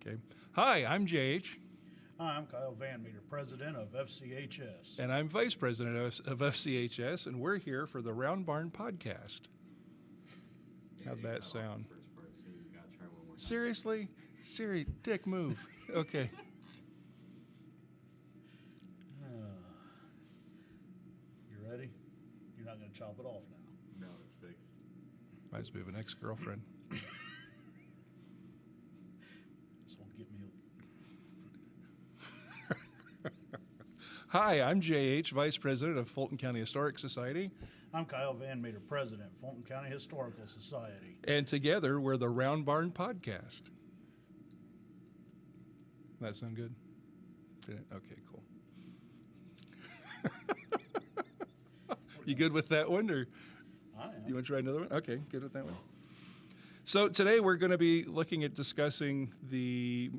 Okay. Hi, I'm JH. Hi, I'm Kyle Van Meter, President of FCHS. And I'm Vice President of FCHS, and we're here for the Round Barn Podcast. How'd that sound? Seriously? Siri, dick, move. Okay. You ready? You're not going to chop it off now. No, it's fixed. Reminds me of an ex-girlfriend. This won't get me. Hi, I'm JH, Vice President of Fulton County Historic Society. I'm Kyle Van Meter, President, Fulton County Historical Society. And together, we're the Round Barn Podcast. That sound good? Did it? Okay, cool. You good with that one, or I am. you want to try another one? Okay, good with that one. So today we're going to be looking at discussing the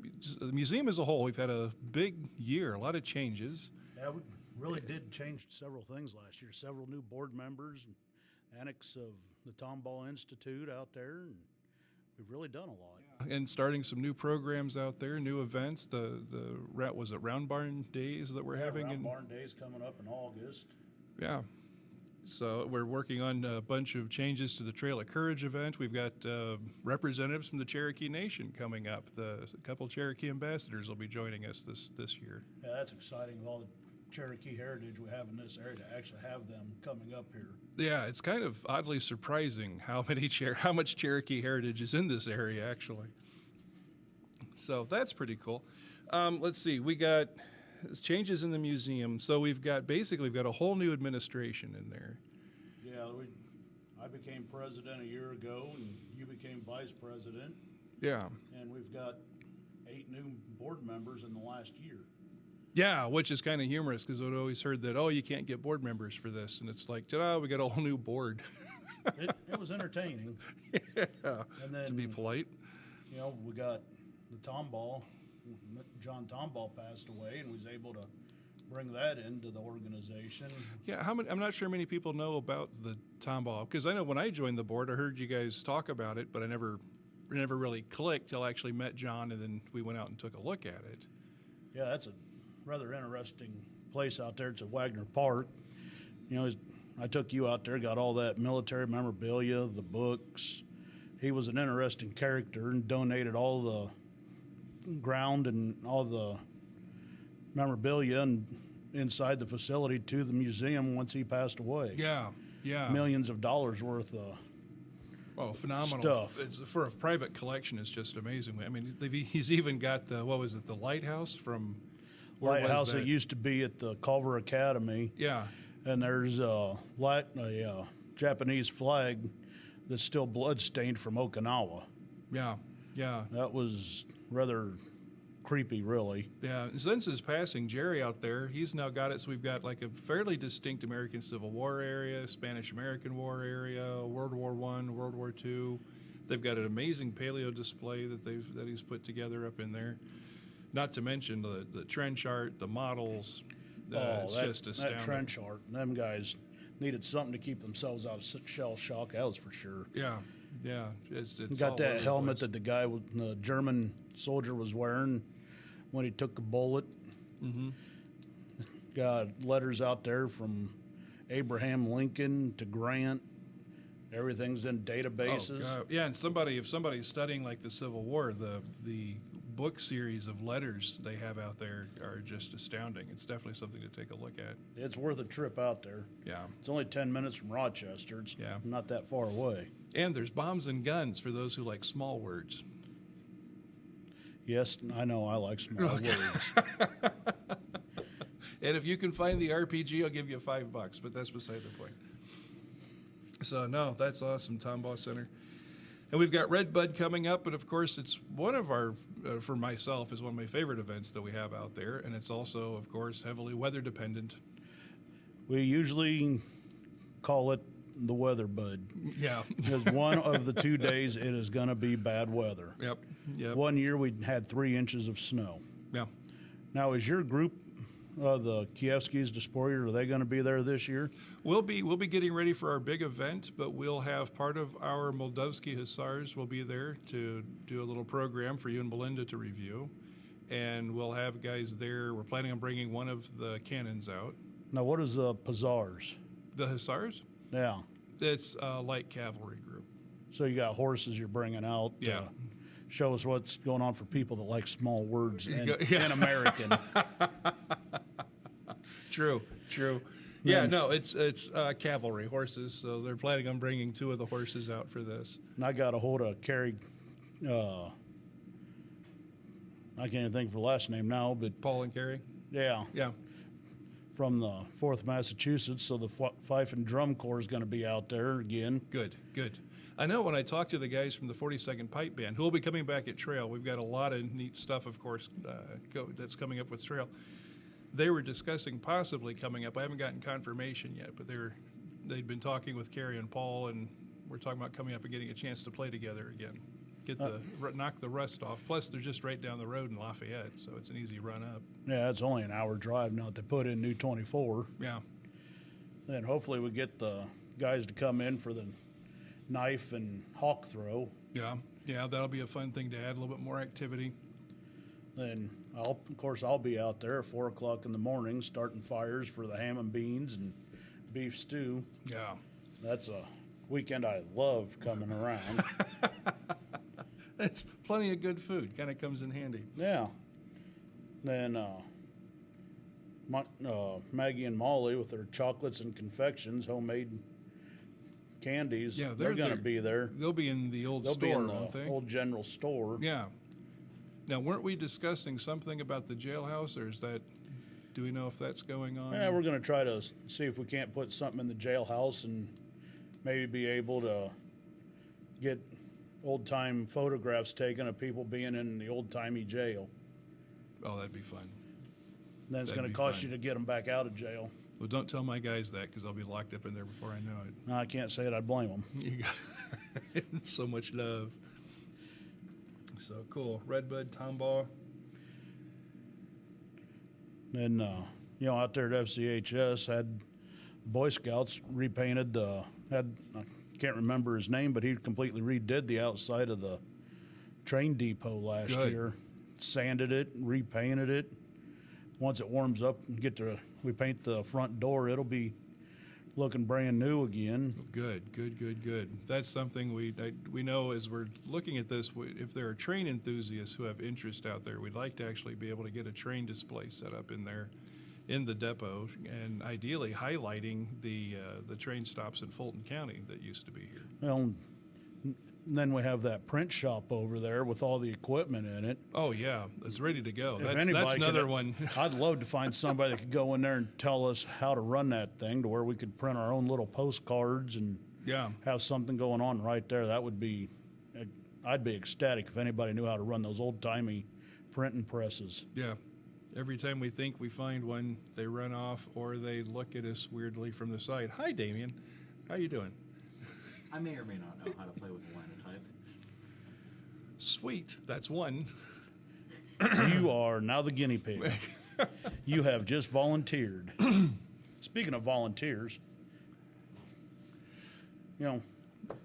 museum as a whole. We've had a big year, a lot of changes. Yeah, we really did change several things last year. Several new board members, and annex of the Tomball Institute out there, and we've really done a lot. And starting some new programs out there, new events. Was it Round Barn Days that we're having? Round Barn Days coming up in August. Yeah. So we're working on a bunch of changes to the Trail of Courage event. We've got representatives from the Cherokee Nation coming up. A couple Cherokee ambassadors will be joining us this year. Yeah, that's exciting with all the Cherokee heritage we have in this area to actually have them coming up here. Yeah, it's kind of oddly surprising how much Cherokee heritage is in this area, actually. So that's pretty cool. Let's see, we got changes in the museum. So we've got a whole new administration in there. Yeah, I became president a year ago, and you became vice president. Yeah. And we've got 8 new board members in the last year. Yeah, which is kind of humorous because I'd always heard that, you can't get board members for this. And it's like, ta-da, we got a whole new board. It was entertaining. Yeah, And then, to be polite. We got the Tomball. John Tomball passed away and was able to bring that into the organization. Yeah, I'm not sure many people know about the Tomball, because I know when I joined the board, I heard you guys talk about it, but I never really clicked till I actually met John, and then we went out and took a look at it. Yeah, that's a rather interesting place out there. It's at Wagner Park. I took you out there, got all that military memorabilia, the books. He was an interesting character and donated all the ground and all the memorabilia and inside the facility to the museum once he passed away. Yeah. Millions of dollars worth of phenomenal stuff. It's, for a private collection, it's just amazing. I mean, he's even got the lighthouse from lighthouse that used to be at the Culver Academy. Yeah. And there's a Japanese flag that's still bloodstained from Okinawa. Yeah. That was rather creepy, really. Yeah, since his passing, Jerry out there, he's now got it. So we've got like a fairly distinct American Civil War area, Spanish-American War area, World War I, World War II. They've got an amazing paleo display that he's put together up in there. Not to mention the trench art, the models. It's just astounding. That trench art, them guys needed something to keep themselves out of shell shock. That was for sure. Yeah. It's got that helmet that the German soldier was wearing when he took a bullet. Mm-hmm. Got letters out there from Abraham Lincoln to Grant. Everything's in databases. Oh, God. Yeah, and if somebody's studying like the Civil War, the book series of letters they have out there are just astounding. It's definitely something to take a look at. It's worth a trip out there. Yeah. It's only 10 minutes from Rochester. It's not that far away. And there's bombs and guns for those who like small words. Yes, I know. I like small words. And if you can find the RPG, I'll give you $5, but that's beside the point. So, no, that's awesome, Tomball Center. And we've got Redbud coming up, but of course it's one of our, for myself, is one of my favorite events that we have out there, and it's also, of course, heavily weather dependent. We usually call it the weather bud. Yeah. Because one of the 2 days it is going to be bad weather. Yep. One year we had 3 inches of snow. Yeah. Now, is your group The Kievskis, Despoyer, are they going to be there this year? We'll be getting ready for our big event, but we'll have part of our Moldavsky Hussars will be there to do a little program for you and Belinda to review, and we'll have guys there. We're planning on bringing one of the cannons out. Now, what is the Pazars? The Hussars? Yeah. It's a light cavalry group. So you got horses you're bringing out. Yeah. Show us what's going on for people that like small words in Yeah. American. True. Yeah, no, it's cavalry horses, so they're planning on bringing 2 of the horses out for this. And I got a hold of Carrie. I can't even think of her last name now, but Paul and Carrie? yeah, Yeah. from the 4th Massachusetts. So the Fife and Drum Corps is going to be out there again. Good. I know when I talked to the guys from the 42nd Pipe Band, who will be coming back at Trail, we've got a lot of neat stuff, of course, that's coming up with Trail. They were discussing possibly coming up. I haven't gotten confirmation yet, but they'd been talking with Carrie and Paul, and we're talking about coming up and getting a chance to play together again. Knock the rust off. Plus, they're just right down the road in Lafayette, so it's an easy run up. Yeah, it's only an hour drive now that they put in new 24. Yeah. Then hopefully we get the guys to come in for the knife and hawk throw. Yeah, that'll be a fun thing to add, a little bit more activity. Then I'll be out there at 4 o'clock in the morning starting fires for the ham and beans and beef stew. Yeah. That's a weekend I love coming around. That's plenty of good food. Kind of comes in handy. Yeah. Then Maggie and Molly with their chocolates and confections, homemade candies. Yeah, they're going to be there. They'll be in the old They'll store, be in won't the they? old general store. Yeah. Now, weren't we discussing something about the jailhouse, or do we know if that's going on? Yeah, we're going to try to see if we can't put something in the jailhouse and maybe be able to get old-time photographs taken of people being in the old-timey jail. Oh, that'd be fun. Then it's That'd going to be cost fun. you to get them back out of jail. Well, don't tell my guys that, because I'll be locked up in there before I know it. No, I can't say it. I'd blame them. You got so much love. So cool. Redbud, Tombaugh. And, out there at FCHS, had Boy Scouts repainted I can't remember his name, but he completely redid the outside of the train depot last Good. year. Sanded it, repainted it. Once it warms up and we paint the front door, it'll be looking brand new again. Good. That's something we know as we're looking at this. If there are train enthusiasts who have interest out there, we'd like to actually be able to get a train display set up in there, in the depot, and ideally highlighting the train stops in Fulton County that used to be here. Well, and then we have that print shop over there with all the equipment in it. Oh yeah, it's ready to go. If That's anybody another one. I'd love to find somebody that could go in there and tell us how to run that thing to where we could print our own little postcards and Yeah. have something going on right there. That would be, I'd be ecstatic if anybody knew how to run those old-timey printing presses. Yeah. Every time we think we find one, they run off or they look at us weirdly from the side. Hi, Damien. How you doing? I may or may not know how to play with a linotype. Sweet. That's one. You are now the guinea pig. You have just volunteered. Speaking of volunteers,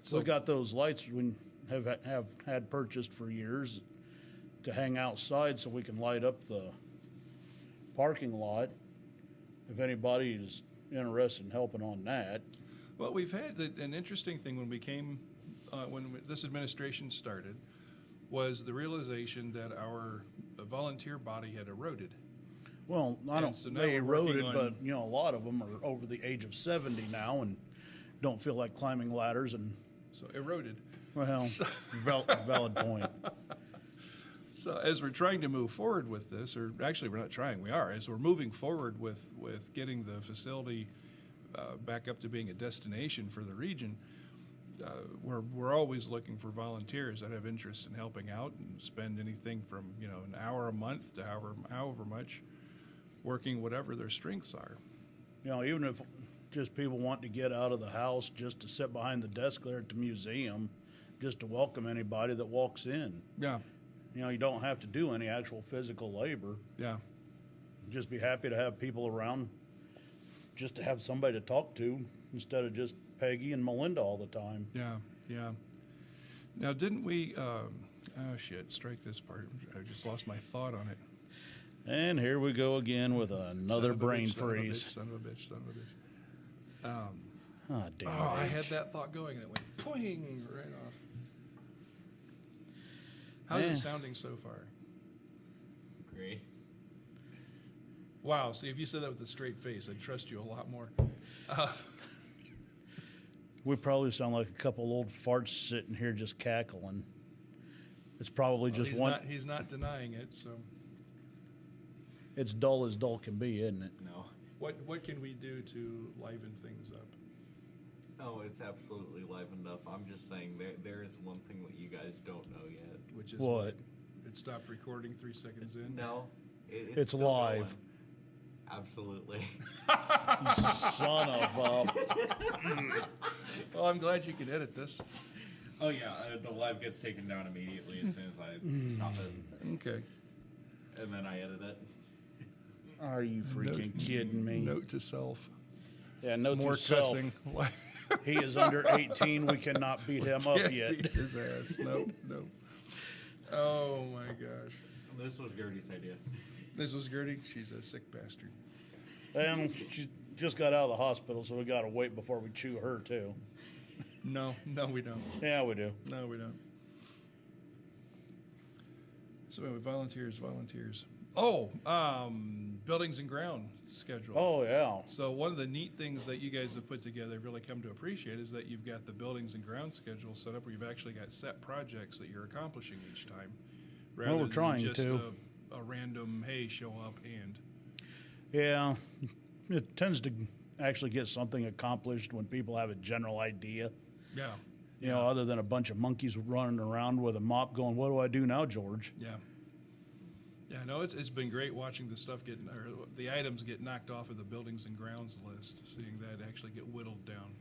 So- we got those lights we have had purchased for years to hang outside so we can light up the parking lot. If anybody is interested in helping on that. Well, we've had an interesting thing when this administration started, was the realization that our volunteer body had eroded. Well, So now they we're working eroded, on- but a lot of them are over the age of 70 now and don't feel like climbing ladders. And So eroded. well, valid point. So as we're trying to move forward with this, or actually we're not trying, we are, as we're moving forward with getting the facility back up to being a destination for the region, we're always looking for volunteers that have interest in helping out and spend anything from an hour a month to however much, working whatever their strengths are. Even if just people want to get out of the house just to sit behind the desk there at the museum, just to welcome anybody that walks in. Yeah, You don't have to do any actual physical labor. yeah. just be happy to have people around, just to have somebody to talk to instead of just Peggy and Melinda all the time. Yeah, yeah. Now, didn't we? Oh shit! Strike this part. I just lost my thought on it. And here we go again with another brain freeze. Son of a bitch! Son of a bitch! Ah, damn Oh, I it. had that thought going, and it went poing right off. How's Yeah. it sounding so far? Great. Wow. See, if you said that with a straight face, I'd trust you a lot more. We probably sound like a couple old farts sitting here just cackling. It's probably just one. He's not denying it. So, It's dull as dull can be, isn't it? No. what can we do to liven things up? Oh, it's absolutely livened up. I'm just saying there is one thing that you guys don't know yet. Which is What? It stopped recording 3 seconds in. No, It's still live. going. Absolutely. Son of a. Well, I'm glad you could edit this. Oh yeah, the live gets taken down immediately as soon as I stop it, Okay. and then I edit it. Are you freaking kidding me? Note to self. Yeah, note More to self. cussing. He is under 18. We cannot beat him up Can't yet. beat his ass. No. Oh my gosh. This was Gertie's idea. This was Gertie. She's a sick bastard. And she just got out of the hospital, so we got to wait before we chew her, too. No, we don't. Yeah, we do. No, we don't. So anyway, volunteers. Oh, buildings and ground schedule. Oh, yeah. So one of the neat things that you guys have put together, I've really come to appreciate, is that you've got the buildings and ground schedule set up where you've actually got set projects that you're accomplishing each time. Rather we're than trying just to. a random, hey, show up and. Yeah. It tends to actually get something accomplished when people have a general idea. Yeah. You know, other than a bunch of monkeys running around with a mop going, what do I do now, George? Yeah. Yeah, no, it's been great watching the stuff the items get knocked off of the buildings and grounds list, seeing that actually get whittled down.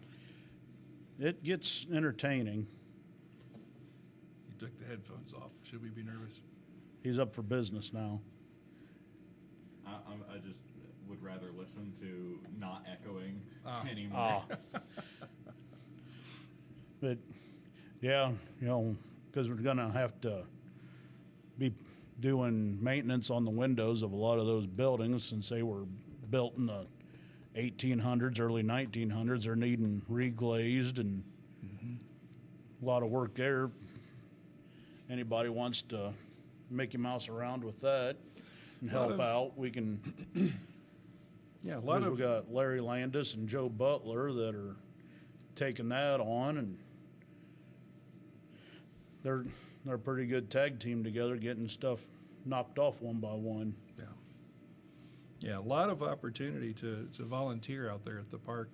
It gets entertaining. He took the headphones off. Should we be nervous? He's up for business now. I just would rather listen to not echoing Ah. anymore. But, yeah, you know, because we're going to have to be doing maintenance on the windows of a lot of those buildings since they were built in the 1800s, early 1900s. They're needing reglazed and a lot of work there. Anybody wants to Mickey Mouse around with that and help out, we can. Yeah, a lot We of got Larry Landis and Joe Butler that are taking that on, and they're a pretty good tag team together, getting stuff knocked off one by one. Yeah, a lot of opportunity to volunteer out there at the park,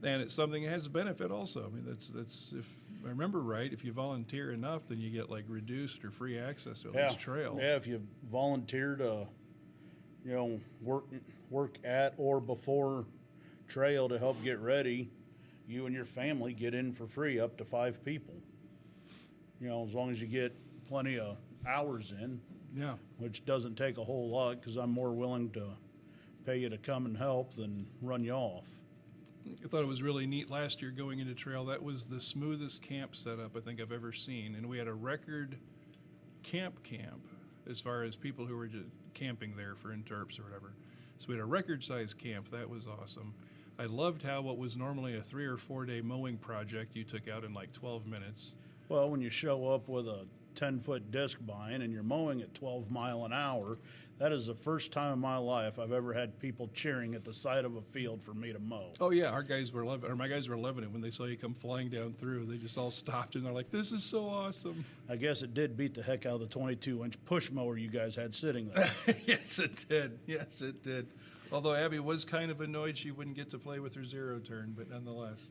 and it's something that has a benefit also. I mean, that's if I remember right, if you volunteer enough, then you get like reduced or free access to this trail. Yeah, if you volunteer to, you know, work at or before trail to help get ready, you and your family get in for free, up to 5 people. You know, as long as you get plenty of hours in, Yeah. which doesn't take a whole lot because I'm more willing to pay you to come and help than run you off. I thought it was really neat last year going into trail. That was the smoothest camp setup I think I've ever seen, and we had a record camp as far as people who were just camping there for interps or whatever. So we had a record-sized camp. That was awesome. I loved how what was normally a 3 or 4 day mowing project you took out in like 12 minutes. Well, when you show up with a 10-foot disc bind and you're mowing at 12 mile an hour, that is the first time in my life I've ever had people cheering at the side of a field for me to mow. Oh yeah, my guys were loving it when they saw you come flying down through. They just all stopped and they're like, "This is so awesome." I guess it did beat the heck out of the 22-inch push mower you guys had sitting there. Yes, it did. Yes, it did. Although Abby was kind of annoyed she wouldn't get to play with her zero turn, but nonetheless,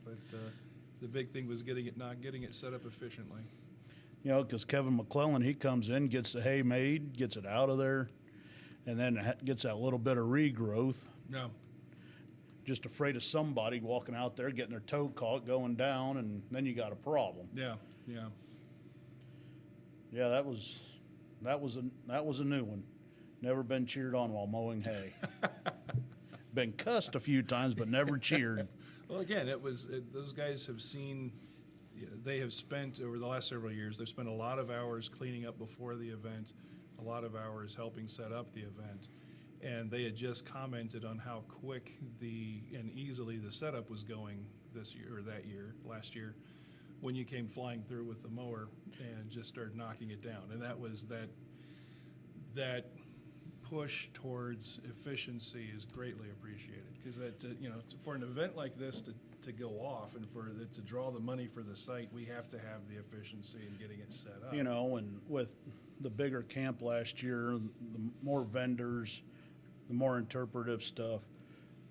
the big thing was getting it set up efficiently. You know, because Kevin McClellan, he comes in, gets the hay made, gets it out of there, and then gets that little bit of regrowth. No. Just afraid of somebody walking out there, getting their toe caught, going down, and then you got a problem. Yeah. Yeah, that was a new one. Never been cheered on while mowing hay. Been cussed a few times, but never cheered. Well, again, those guys have seen, they have spent over the last several years, they've spent a lot of hours cleaning up before the event, a lot of hours helping set up the event. And they had just commented on how quick and easily the setup was going this year, or last year, when you came flying through with the mower and just started knocking it down. And that was that push towards efficiency is greatly appreciated, because for an event like this to go off and for it to draw the money for the site, we have to have the efficiency in getting it set up. And with the bigger camp last year, the more vendors, the more interpretive stuff,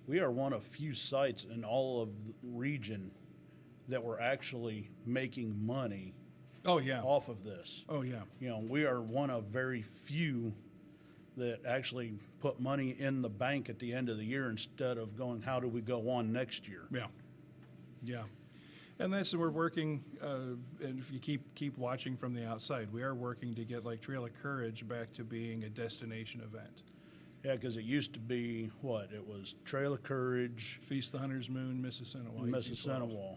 we are one of few sites in all of the region that were actually making money Oh yeah. off of this. Oh yeah. We are one of very few that actually put money in the bank at the end of the year instead of going, how do we go on next year? Yeah. Yeah. And we're working, and if you keep watching from the outside, we are working to get like Trail of Courage back to being a destination event. Yeah, because it used to be it was Trail of Courage, Feast the Hunter's Moon, Mississinawa, and Mississinawa.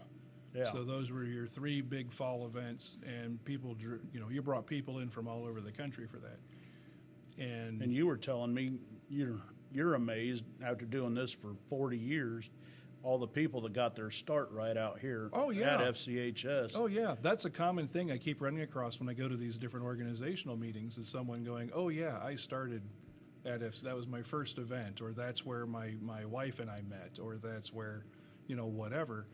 Yeah. So those were your three big fall events, and people drew, you brought people in from all over the country for that. And you were telling me you're amazed after doing this for 40 years, all the people that got their start right out here at FCHS. Oh, yeah. That's a common thing I keep running across when I go to these different organizational meetings, is someone going, oh, yeah, I started at FC. That was my first event, or that's where my wife and I met, or that's where, whatever.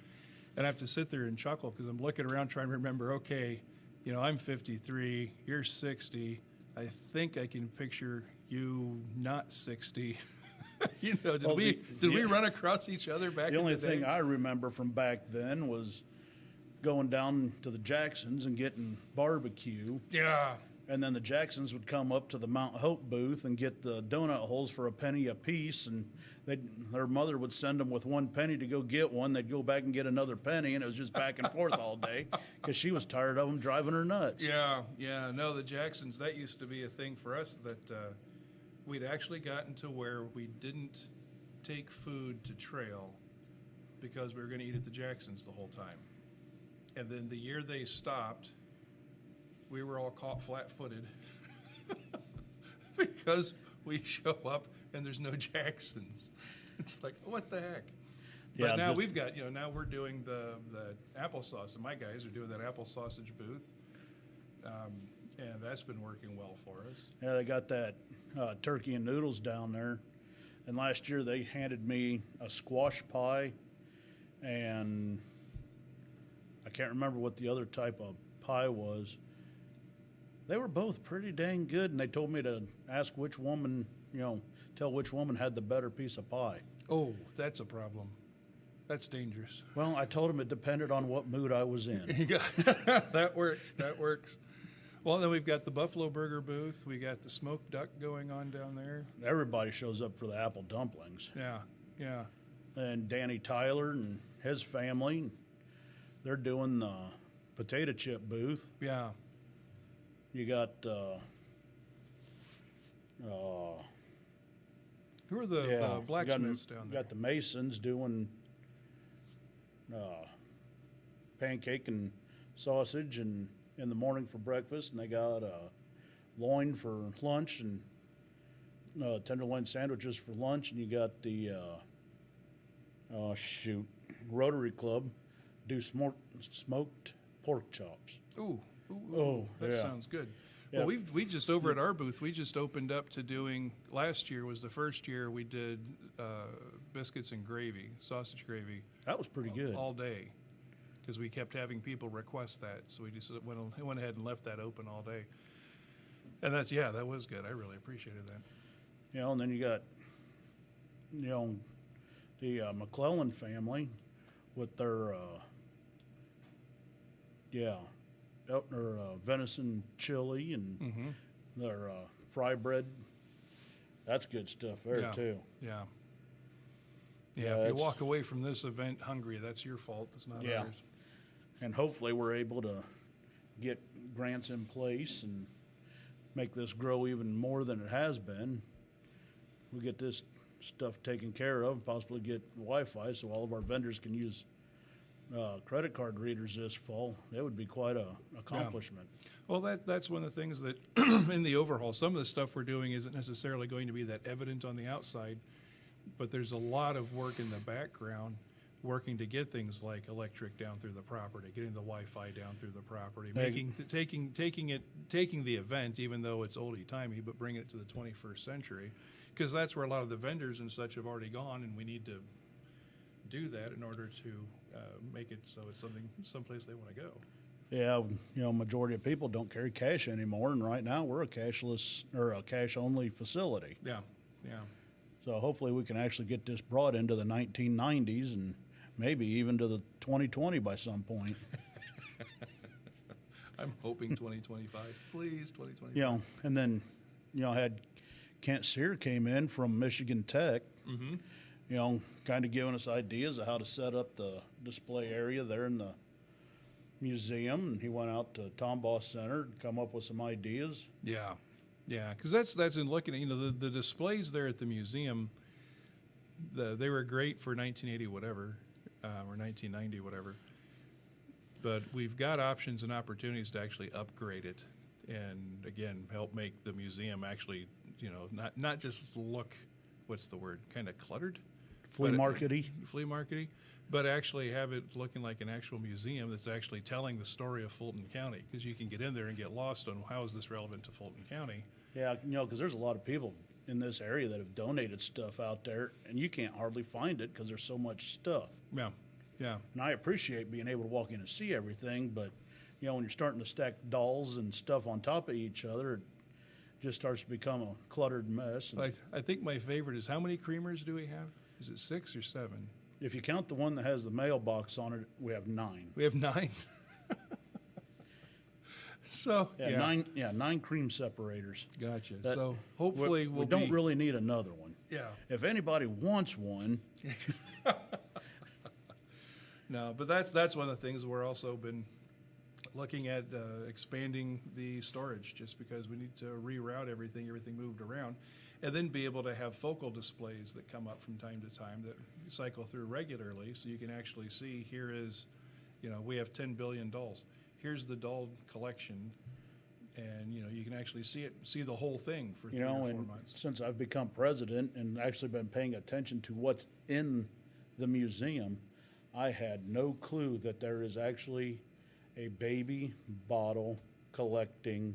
And I have to sit there and chuckle because I'm looking around trying to remember, okay, I'm 53, you're 60. I think I can picture you not 60. Did we run across each other back in the day? The only thing I remember from back then was going down to the Jacksons and getting barbecue. Yeah. And then the Jacksons would come up to the Mount Hope booth and get the donut holes for a penny a piece, and their mother would send them with 1 penny to go get one. They'd go back and get another penny, and it was just back and forth all day because she was tired of them driving her nuts. Yeah. No, the Jacksons, that used to be a thing for us, that we'd actually gotten to where we didn't take food to trail because we were going to eat at the Jacksons the whole time. And then the year they stopped, we were all caught flat-footed because we show up and there's no Jacksons. It's like, what the heck? But Yeah, now we've got, now we're doing the applesauce, and my guys are doing that apple sausage booth, and that's been working well for us. Yeah, they got that turkey and noodles down there. And last year they handed me a squash pie, and I can't remember what the other type of pie was. They were both pretty dang good, and they told me to ask which woman, tell which woman had the better piece of pie. Oh, that's a problem. That's dangerous. Well, I told them it depended on what mood I was in. That works. Well, then we've got the Buffalo Burger booth. We got the smoked duck going on down there. Everybody shows up for the apple dumplings. Yeah. And Danny Tyler and his family, they're doing the potato chip booth. Yeah. You got Who are the blacksmiths down you there? got the Masons doing pancake and sausage and in the morning for breakfast, and they got loin for lunch and tenderloin sandwiches for lunch, and you got the Rotary Club do smoked pork chops. Ooh, that yeah. sounds good. Yeah. Well, we just over at our booth, we just opened up to doing. Last year was the first year we did biscuits and gravy, sausage gravy. That was pretty good. All day, because we kept having people request that, so we just went ahead and left that open all day. And that was good. I really appreciated that. And then you got, the McClellan family with their, venison chili and their fry bread. That's good stuff there, too. Yeah. Yeah, If you walk away from this event hungry, that's your fault. It's not ours. And hopefully we're able to get grants in place and make this grow even more than it has been. we get this stuff taken care of, possibly get Wi-Fi so all of our vendors can use credit card readers this fall, that would be quite a accomplishment. Well, that's one of the things that in the overhaul, some of the stuff we're doing isn't necessarily going to be that evident on the outside, but there's a lot of work in the background working to get things like electric down through the property, getting the Wi-Fi down through the property, taking the event, even though it's oldie-timey, but bringing it to the 21st century, because that's where a lot of the vendors and such have already gone, and we need to do that in order to make it so it's someplace they want to go. Yeah, majority of people don't carry cash anymore, and right now we're a cashless or a cash-only facility. Yeah. So hopefully we can actually get this brought into the 1990s and maybe even to the 2020 by some point. I'm hoping 2025. Please, 2025. And then, had Kent Sear came in from Michigan Tech, kind of giving us ideas of how to set up the display area there in the museum. And he went out to Tombaugh Center and come up with some ideas. Yeah, because that's in looking at, the displays there at the museum, they were great for 1980 whatever, or 1990 whatever. But we've got options and opportunities to actually upgrade it and, again, help make the museum actually, not just look, what's the word, kind of cluttered? Flea market-y, but actually have it looking like an actual museum that's actually telling the story of Fulton County, because you can get in there and get lost on how is this relevant to Fulton County. Yeah, because there's a lot of people in this area that have donated stuff out there, and you can't hardly find it because there's so much stuff. Yeah. And I appreciate being able to walk in and see everything, but, when you're starting to stack dolls and stuff on top of each other, it just starts to become a cluttered mess. And I think my favorite is, how many creamers do we have? Is it 6 or 7? if you count the one that has the mailbox on it, we have 9. We have 9. So nine cream separators. Gotcha. So hopefully we don't really need another one. Yeah. If anybody wants one. No, but that's one of the things we're also been looking at, expanding the storage, just because we need to reroute everything moved around, and then be able to have focal displays that come up from time to time that cycle through regularly, so you can actually see, here is, we have 10 billion dolls. Here's the doll collection, and you can actually see the whole thing for 3 or 4 months. Since I've become president and actually been paying attention to what's in the museum, I had no clue that there is actually a baby bottle collecting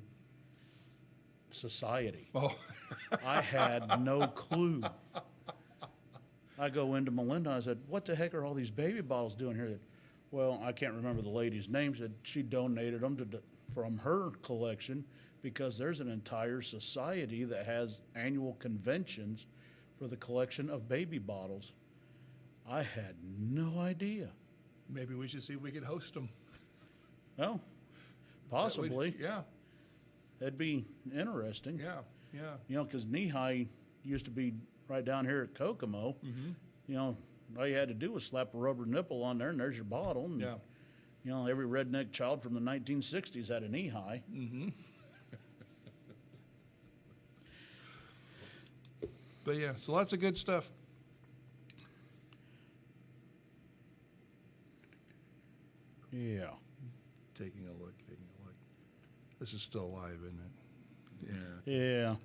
society. Oh. I had no clue. I go into Melinda, I said, what the heck are all these baby bottles doing here? Well, I can't remember the lady's name. Said she donated them from her collection because there's an entire society that has annual conventions for the collection of baby bottles. I had no idea. Maybe we should see if we could host them. Well, possibly. Yeah. That'd be interesting. Yeah. Because Nehi used to be right down here at Kokomo. Mm-hmm. All you had to do was slap a rubber nipple on there, and there's your bottle. And, yeah. Every redneck child from the 1960s had an Nehi. Mm-hmm. But yeah, so lots of good stuff. Yeah. Taking a look. This is still live, isn't it? Yeah.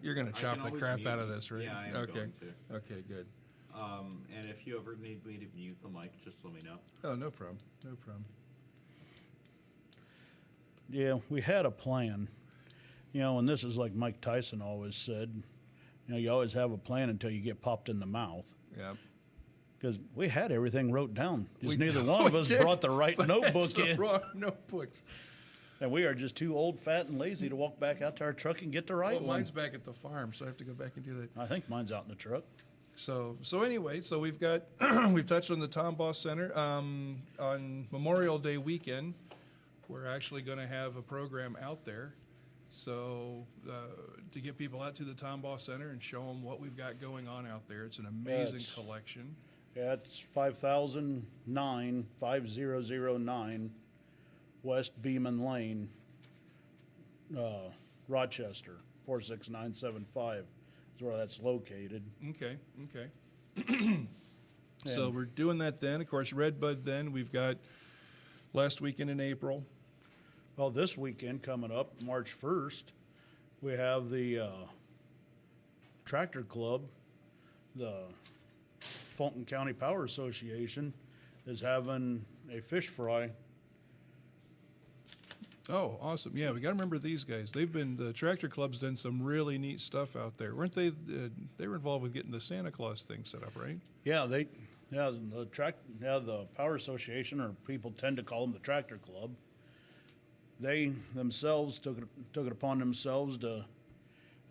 You're going to chop the crap out of this, right? Yeah, I am okay. going to. Okay, good. And if you ever need me to mute the mic, just let me know. Oh, no problem. Yeah, we had a plan. And this is like Mike Tyson always said, you always have a plan until you get popped in the mouth. Yeah. Because we had everything wrote down. Just neither one of us brought the right notebook in. Wrong notebooks. And we are just too old, fat, and lazy to walk back out to our truck and get the right one. Mine's back at the farm, so I have to go back and do that. I think mine's out in the truck. So anyway, we've got we've touched on the Tombaugh Center on Memorial Day weekend. We're actually going to have a program out there, so to get people out to the Tombaugh Center and show them what we've got going on out there. It's an amazing collection. Yeah, it's 5009 West Beeman Lane, Rochester, 46975 is where that's located. Okay. So we're doing that then. Of course, Redbud then. We've got last weekend in April. Well, this weekend coming up, March 1st, we have the Tractor Club. The Fulton County Power Association is having a fish fry. Oh, awesome. Yeah, we got to remember these guys. The Tractor Club's done some really neat stuff out there. Weren't they? They were involved with getting the Santa Claus thing set up, right? Yeah, the Power Association, or people tend to call them the Tractor Club. They themselves took it upon themselves to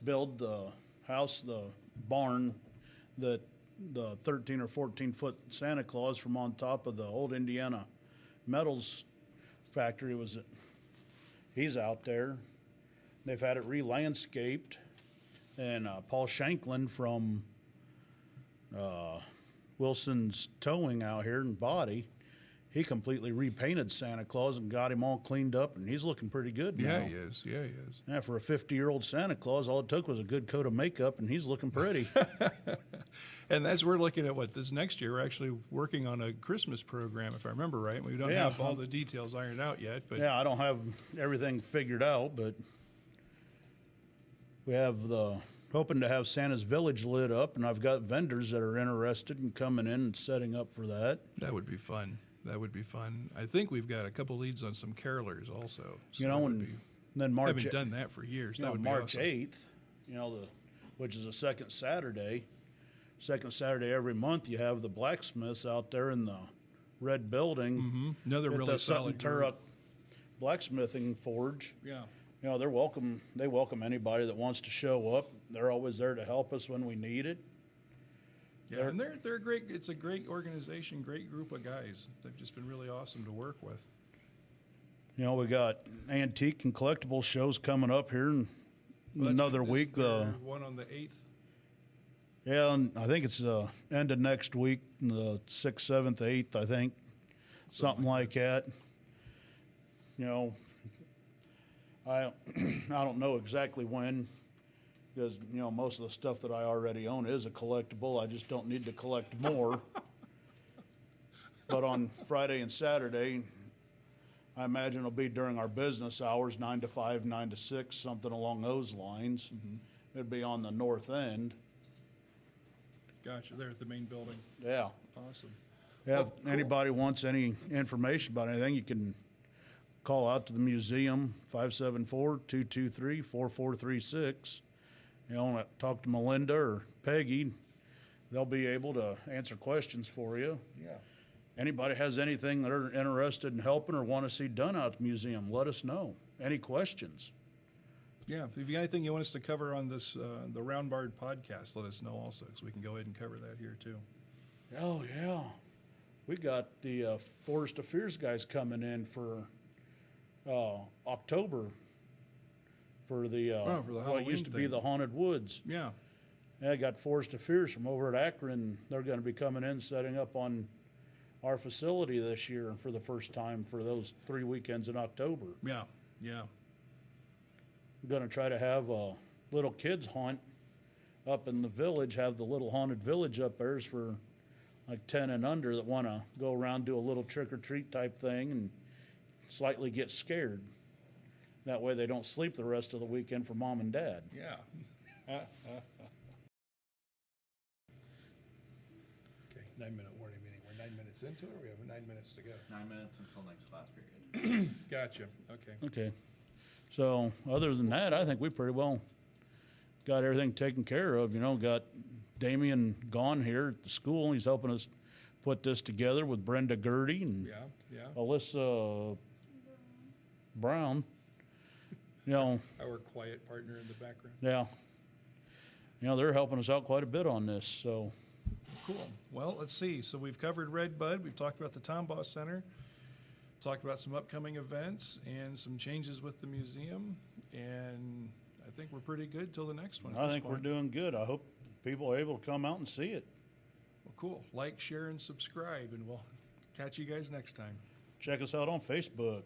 build the house, the barn, that the 13 or 14 foot Santa Claus from on top of the old Indiana Metals factory he's out there. They've had it re-landscaped, and Paul Shanklin from Wilson's Towing out here in Body, he completely repainted Santa Claus and got him all cleaned up, and he's looking pretty good now. Yeah, he is. Yeah, for a 50-year-old Santa Claus, all it took was a good coat of makeup, and he's looking pretty. And as we're looking at this next year, we're actually working on a Christmas program, if I remember right. We don't have all the details ironed out yet, but yeah, I don't have everything figured out, but we have hoping to have Santa's Village lit up, and I've got vendors that are interested in coming in and setting up for that. That would be fun. I think we've got a couple leads on some carolers also. So then March. Haven't done that for years. That would be March awesome. 8th, which is the second Saturday every month, you have the blacksmiths out there in the red building. Mm-hmm. Another at really the solid Sutton group. Turok Blacksmithing Forge. Yeah. They're welcome. They welcome anybody that wants to show up. They're always there to help us when we need it. Yeah, and they're great. It's a great organization, great group of guys. They've just been really awesome to work with. We got antique and collectible shows coming up here in another week. The one on the 8th. Yeah, and I think it's the end of next week, the 6th, 7th, 8th, I think. Something like that. I don't know exactly when, because, most of the stuff that I already own is a collectible. I just don't need to collect more. But on Friday and Saturday, I imagine it'll be during our business hours, 9 to 5, 9 to 6, something along those lines. Mm-hmm. It'd be on the north end. Gotcha. There at the main building. Yeah. Awesome. Yeah, if anybody wants any information about anything, you can call out to the museum, 574-223-4436. Talk to Melinda or Peggy. They'll be able to answer questions for you. Yeah. Anybody has anything that are interested in helping or want to see done out at the museum, let us know. Any questions? Yeah, if you got anything you want us to cover on this, the Round Barred podcast, let us know also, because we can go ahead and cover that here too. Oh, yeah. We got the Forest Affairs guys coming in for October for the what used to be the Haunted Woods. Yeah. I got Forest Affairs from over at Akron. They're going to be coming in, setting up on our facility this year for the first time for those 3 weekends in October. Yeah. I'm going to try to have a little kids hunt up in the village, have the little haunted village up there for like 10 and under that want to go around, do a little trick-or-treat type thing and slightly get scared. That way they don't sleep the rest of the weekend for mom and dad. Yeah. Okay, 9-minute warning meeting. We're 9 minutes into it, or we have 9 minutes to go? 9 minutes until next class period. Gotcha. Okay. Okay. So other than that, I think we pretty well got everything taken care of. Got Damien gone here at the school. He's helping us put this together with Brenda Gertie and Alyssa Brown. Our quiet partner in the background. Yeah. They're helping us out quite a bit on this. So cool. Well, let's see. So we've covered Red Bud. We've talked about the Tombaugh Center. Talked about some upcoming events and some changes with the museum, and I think we're pretty good till the next one. I think we're doing good. I hope people are able to come out and see it. Well, cool. Like, share, and subscribe, and we'll catch you guys next time. Check us out on Facebook.